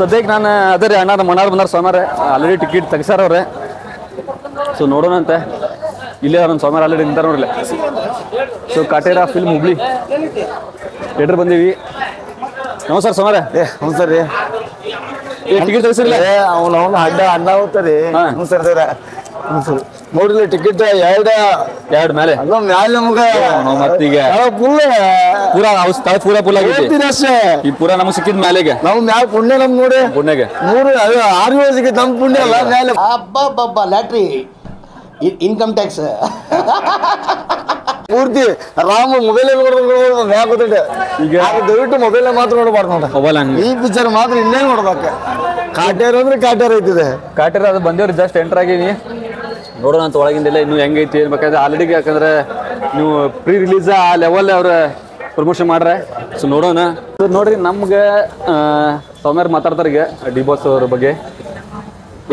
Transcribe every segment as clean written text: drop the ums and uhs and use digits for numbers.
ಸದ್ಯಕ್ಕೆ ನಾನು ಅದೇ ರೀ ಅಣ್ಣ ಮನಾರ್ ಬಂದಾರ ಸೋಮಾರ ಆಲ್ರೆಡಿ ಟಿಕೆಟ್ ತೆಗ್ಸಾರವ್ರೆ. ಸೊ ನೋಡೋಣಂತೆ. ಇಲ್ಲೇ ಅವ್ರನ್ನ ಸೋಮಾರ ಆಲ್ರೆಡಿ ನಿಂತಾರ ನೋಡ್ರಿ. So Kaatera film Hubli theatre ಬಂದೀವಿ. ನಮಸ್ಕಾರ ಸೋಮಾರ. ಹ್ಞೂ ಸರ್ ರೀ. ಟಿಕೆಟ್ ತೆಗ್ಸಿರ್ಲಿ ಅವ್ನು ಅಡ್ಡ ಅಣ್ಣ ಹೋಗ್ತಾರೆ. ಹ್ಞೂ ಸರ್ ಸರ್. ಹ್ಞೂ ಸರ್ ನೋಡ್ರಿ ಟಿಕೆಟ್ ಎರಡು ಮೇಲೆ ಅದು ಮ್ಯಾಲ ನಮ್ಗೆ ಮತ್ತೀಗ ಫುಲ್ ಪೂರಾ ಪೂರಾ ಫುಲ್ ಆಗೈತಿ ಅಷ್ಟೇ. ಈ ಪೂರಾ ನಮ್ಗೆ ಸಿಕ್ಕಿದ್ ಮ್ಯಾಲೆಗೆ ನಾವು ಮ್ಯಾಲ ಪುಣ್ಯ ನಮ್ ನೋಡಿ ಪುಣ್ಯಗೆ 6 ಸಿಕ್ಕಿದ್ ನಮ್ ಪುಣ್ಯ ಅಲ್ಲ ಮ್ಯಾಲೆ. ಹಬ್ಬ ಲ್ಯಾಟ್ರಿ ಇನ್ಕಮ್ ಟ್ಯಾಕ್ಸ್ ಪೂರ್ತಿ ರಾಮ ಮೊಬೈಲ್ ಮ್ಯಾಗ ಗೊತ್ತಿದೆ. ಈಗ ದಯವಿಟ್ಟು ಮೊಬೈಲ್ ಮಾತ್ರ ನೋಡ್ಬಾರ್ದು ನೋಡ. ಮೊಬೈಲ್ ಹಂಗೆ ಈ ಪಿಕ್ಚರ್ ಮಾತ್ರ ಇನ್ನೇ ನೋಡ್ಬೇಕು. ಕಾಟೇರ ಅಂದ್ರೆ ಕಾಟೇರ ಐತಿದೆ. ಕಾಟೇರ ಅದು ಬಂದೇವ್ರಿ ಜಸ್ಟ್ ಎಂಟರ್ ಆಗೀನಿ. ನೋಡೋಣ ಅಂತ ಒಳಗಿಂದೆಲ್ಲ ಇನ್ನೂ ಹೆಂಗೈತಿ ಬೇಕಾದ್ರೆ ಆಲ್ರೆಡಿ. ಯಾಕಂದ್ರೆ ನೀವು ಪ್ರೀ ರಿಲೀಸ್ ಆ ಲೆವೆಲ್ ಅವ್ರ ಪ್ರಮೋಷನ್ ಮಾಡ್ರೆ. ಸೊ ನೋಡೋಣ. ನೋಡ್ರಿ ನಮ್ಗೆ ಸೋಮ್ಯಾರ ಮಾತಾಡ್ತಾರೆ ಈಗ ಡಿ ಬಾಸ್ ಅವ್ರ ಬಗ್ಗೆ.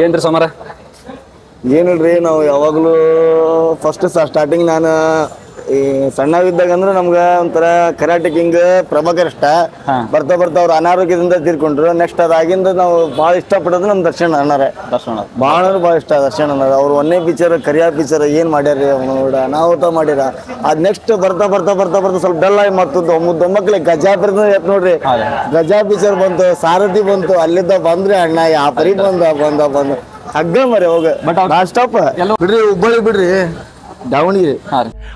ಏನ್ರಿ ಸೋಮ್ಯಾರ? ಏನಿಲ್ರಿ ನಾವು ಯಾವಾಗಲೂ ಫಸ್ಟ್ ಸ್ಟಾರ್ಟಿಂಗ್ ನಾನು ಈ ಸಣ್ಣವಿದ್ದಾಗ ಅಂದ್ರೆ ನಮ್ಗೆ ಒಂಥರ ಕರಾಟೆ ಕಿಂಗ್ ಪ್ರಭಾಕರ್ ಇಷ್ಟ. ಬರ್ತಾ ಬರ್ತಾ ಅವ್ರು ಅನಾರೋಗ್ಯದಿಂದ ತೀರ್ಕೊಂಡ್ರು. ನೆಕ್ಸ್ಟ್ ಅದಾಗಿಂದ ನಾವು ಭಾಳ ಇಷ್ಟಪಡೋದು ನಮ್ಮ ದರ್ಶನ್ ಅಣ್ಣಾರೆ. ಭಾಳ ಇಷ್ಟ ದರ್ಶನ್ ಅಣ್ಣಾರ. ಅವ್ರು ಒಂದೇ ಪಿಕ್ಚರ್ ಕರಿಯಾ ಪಿಕ್ಚರ್ ಏನು ಮಾಡ್ಯಾರಿ ನೋಡ ಅನಾಹುತ ಮಾಡ್ಯಾರ. ಅದು ನೆಕ್ಸ್ಟ್ ಬರ್ತಾ ಬರ್ತಾ ಬರ್ತಾ ಬರ್ತಾ ಸ್ವಲ್ಪ ಡಲ್ ಆಗಿ ಮತ್ತೊಂದು ಮೊಮ್ಮಕ್ಳಿಗೆ ಗಜಾ ಎತ್ ನೋಡ್ರಿ. ಗಜಾ ಪಿಕ್ಚರ್ ಬಂತು, ಸಾರಥಿ ಬಂತು. ಅಲ್ಲಿದ್ದ ಬಂದ್ರೆ ಅಣ್ಣ ಆ ಪರಿ ಬಂದ ಹಗ್ಗ ಮರಿ ಹೋಗ ಬಟ್ ಸ್ಟಾಪ್ ಬಿಡ್ರಿ. ಹುಬ್ಬಳ್ಳಿ ಬಿಡ್ರಿ, ದಾವಣಗೆರೆ,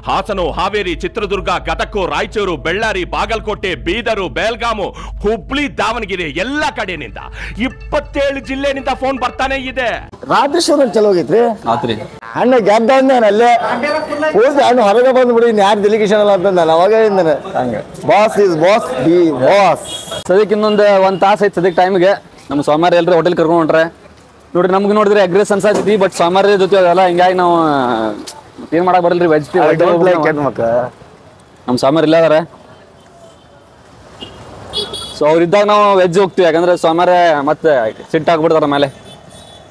ಹಾಸನ, ಹಾವೇರಿ, ಚಿತ್ರದುರ್ಗ, ಗದಗ, ರಾಯಚೂರು, ಬೆಳ್ಳಾರಿ, ಬಾಗಲಕೋಟೆ, ಬೀದರು, ಬೆಳಗಾಮು, ಹುಬ್ಳಿ, ದಾವಣಗೆರೆ ಎಲ್ಲ ಕಡೆನಿಂದ 27 ಜಿಲ್ಲೆನಿಂದ ಫೋನ್ ಬರ್ತಾನೆ ಇದೆ. ರಾತ್ರಿ ಶೋ ಚಲೋ ಹೋಗಿತ್ರಿ. ಅಣ್ಣ ಗೆದ್ದ ಅಲ್ಲೇ ಹೋಗಿ ಅಣ್ಣ ಹೊರಗೆ ಬಂದ್ಬಿಡಿ. ಯಾರು ಡೆಲಿಗೇಷನ್ ಅಲ್ಲ ಅಂತ ನಾನು ಅವಾಗ ಹೇಳಿದ್ದೇನೆ. Boss is boss B boss. ಸದ್ಯಕ್ಕೆ ಇನ್ನೊಂದು 1 ತಾಸು ಐತೆ ಸದ್ಯಕ್ಕೆ ಟೈಮ್ಗೆ. ನಮ್ಮ ಸೋಮವಾರ ಎಲ್ಲರೂ ಹೋಟೆಲ್ ಕರ್ಕೊಂಡು ಹೊಂಟ್ರೆ ನೋಡ್ರಿ. ನಮ್ಗೆ ನೋಡಿದ್ರೆ ಅಗ್ರೆಸ್ ಅನ್ಸಾತಿ. ಬಟ್ ಸೋಮವಾರ ಜೊತೆ ಅದಲ್ಲ ಹಿಂಗಾಗಿ ನಾವು ಏನ್ ಮಾಡಕ್ ಬರಲ್ರಿ. ನಮ್ ಸೋಮವಾರ ಇಲ್ಲ ಅದಾರ. ಸೊ ಅವ್ರಿದ್ದಾಗ ನಾವು ವೆಜ್ ಹೋಗ್ತೀವಿ. ಯಾಕಂದ್ರೆ ಸೋಮವಾರ ಮತ್ತೆ ಸಿಟ್ ಹಾಕ್ಬಿಡ್ತಾರ ಮೇಲೆ.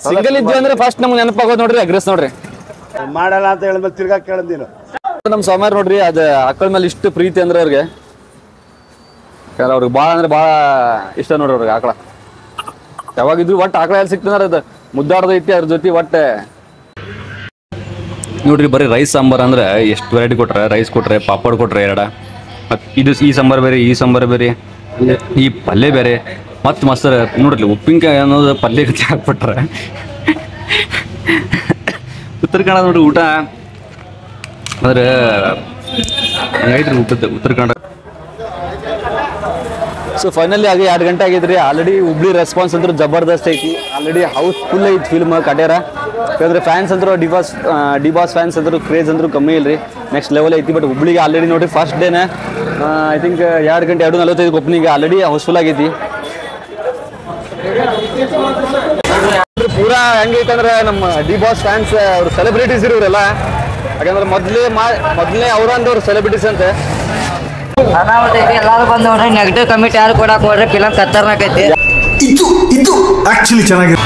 ಸಿಂಗಲ್ ಇದ್ವಿ ಅಂದ್ರೆ ಫಸ್ಟ್ ನಮ್ಗೆ ನೆನಪಾಗೋದು ನೋಡ್ರಿ ಅಗ್ರೆಸ್ ನೋಡ್ರಿ. ಮಾಡಲ್ಲ ಅಂತ ಹೇಳಿ ತಿರ್ಗಾ ಕೇಳಿದ್ದೀನು. ನಮ್ ಸೋಮವಾರ ನೋಡ್ರಿ ಅದ ಆಕಳ ಮೇಲೆ ಇಷ್ಟು ಪ್ರೀತಿ ಅಂದ್ರೆ ಅವ್ರಿಗೆ. ಅವ್ರಿಗೆ ಭಾಳ ಅಂದ್ರೆ ಭಾಳ ಇಷ್ಟ ನೋಡ್ರಿ ಅವ್ರಿಗೆ ಆಕಳ. ಯಾವಾಗಿದ್ರು ಒಟ್ಟು ಆಕಳ ಎಲ್ಲಿ ಸಿಕ್ತಂದ್ರೆ ಅದು ಮುದ್ದಾಡ್ದೈತಿ ಅದ್ರ ಜೊತೆ ಒಟ್ಟೆ ನೋಡ್ರಿ. ಬರೀ ರೈಸ್ ಸಾಂಬಾರ್ ಅಂದ್ರೆ ಎಷ್ಟು ವೆರೈಟಿ ಕೊಟ್ರೆ. ರೈಸ್ ಕೊಟ್ರೆ, ಪಾಪಡ್ ಕೊಟ್ರೆ ಮತ್ತು ಇದು ಈ ಸಾಂಬಾರು ಬೇರೆ, ಈ ಸಾಂಬಾರು ಬೇರೆ, ಈ ಪಲ್ಯ ಬೇರೆ, ಮತ್ತು ಮಸ್ತ್ ನೋಡ್ರಿ ಉಪ್ಪಿನಕಾಯಿ ಅನ್ನೋದು ಪಲ್ಯ ಹಾಕ್ಬಿಟ್ರೆ. ಉತ್ತರ ಕನ್ನಡ ನೋಡ್ರಿ ಊಟ ಅಂದ್ರೆ ಹಂಗೈತ್ರಿ ಊಟದ ಉತ್ತರ ಕನ್ನಡ. ಸೊ ಫೈನಲಿ ಆಗಿ 2 ಗಂಟೆ ಆಗೈತ್ರಿ. ಆಲ್ರೆಡಿ ಹುಬ್ಳಿ ರೆಸ್ಪಾನ್ಸ್ ಅಂತೂ ಜಬರ್ದಸ್ತ್ ಐತಿ. ಆಲ್ರೆಡಿ ಹೌಸ್ಫುಲ್ ಐತಿ ಫಿಲ್ಮ್ ಕಾಟೇರ. ಯಾಕಂದ್ರೆ ಫ್ಯಾನ್ಸ್ ಅಂದ್ರು ಡಿ ಬಾಸ್ ಫ್ಯಾನ್ಸ್ ಅಂದ್ರು ಕ್ರೇಜ್ ಅಂದ್ರು ಕಮ್ಮಿ ಇಲ್ರಿ. ನೆಕ್ಸ್ಟ್ ಲೆವೆಲ್ ಐತಿ. ಬಟ್ ಹುಬ್ಳಿಗೆ ಆಲ್ರೆಡಿ ನೋಡ್ರಿ ಫಸ್ಟ್ ಡೇನ ಐ ಥಿಂಕ್ 2 ಗಂಟೆ 2:45 ಓಪನಿಂಗ್ ಆಲ್ರೆಡಿ ಹೌಸ್ಫುಲ್ ಆಗೈತಿ. ಪೂರಾ ಹೆಂಗೈತಂದ್ರೆ ನಮ್ಮ ಡಿ ಬಾಸ್ ಫ್ಯಾನ್ಸ್ ಅವ್ರು ಸೆಲೆಬ್ರಿಟೀಸ್ ಇರೋರೆಲ್ಲ. ಯಾಕಂದ್ರೆ ಮೊದಲೇ ಅವ್ರಂದವ್ರು ಸೆಲೆಬ್ರಿಟೀಸ್ ಅಂತೆ. ಎಲ್ಲಾರು ಬಂದ್ ನೋಡ್ರಿ. ನೆಗೆಟಿವ್ ಕಮೆಂಟ್ ಯಾರು ಕೊಡಕ್ ನೋಡ್ರಿ. ಫಿಲಂ ಖತರ್ನಾಕ್ ಐತಿ. ಇದು ಆಕ್ಚುಲಿ ಚೆನ್ನಾಗಿದೆ.